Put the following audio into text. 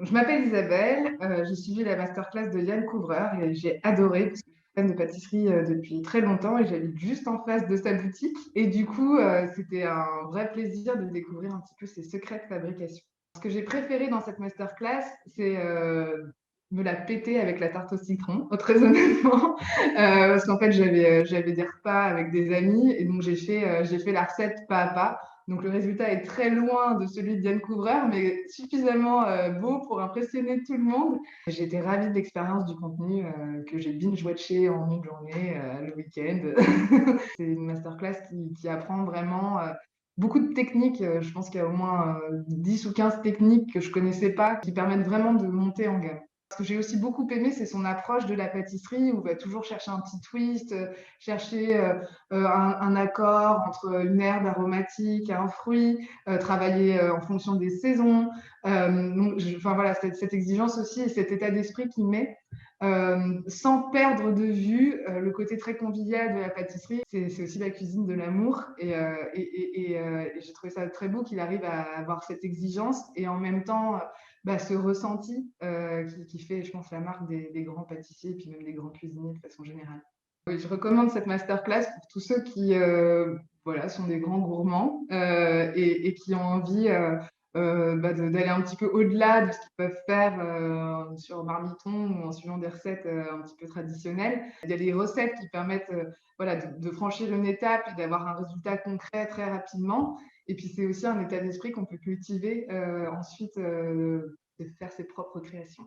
Je m'appelle Isabelle, j'ai suivi la masterclass de Yann Couvreur et j'ai adoré parce que je suis fan de pâtisserie depuis très longtemps et j'habite juste en face de sa boutique. Et du coup, c'était un vrai plaisir de découvrir un petit peu ses secrets de fabrication. Ce que j'ai préféré dans cette masterclass, c'est me la péter avec la tarte au citron, très honnêtement, parce qu'en fait, j'avais des repas avec des amis et donc j'ai fait la recette pas à pas. Donc le résultat est très loin de celui de Diane Couvreur, mais suffisamment beau pour impressionner tout le monde. J'ai été ravie de l'expérience du contenu que j'ai binge-watché en une journée, le week-end. C'est une masterclass qui apprend vraiment beaucoup de techniques. Je pense qu'il y a au moins 10 ou 15 techniques que je connaissais pas qui permettent vraiment de monter en gamme. Ce que j'ai aussi beaucoup aimé, c'est son approche de la pâtisserie où on va toujours chercher un petit twist, chercher un accord entre une herbe aromatique et un fruit, travailler en fonction des saisons. Enfin, voilà, cette exigence aussi et cet état d'esprit qui met, sans perdre de vue le côté très convivial de la pâtisserie. C'est aussi la cuisine de l'amour et j'ai trouvé ça très beau qu'il arrive à avoir cette exigence et en même temps ce ressenti qui fait, je pense, la marque des grands pâtissiers et puis même des grands cuisiniers de façon générale. Oui, je recommande cette masterclass pour tous ceux qui voilà, sont des grands gourmands et qui ont envie d'aller un petit peu au-delà de ce qu'ils peuvent faire sur Marmiton ou en suivant des recettes un petit peu traditionnelles. Il y a des recettes qui permettent voilà, de franchir une étape et d'avoir un résultat concret très rapidement. Et puis c'est aussi un état d'esprit qu'on peut cultiver ensuite de faire ses propres créations.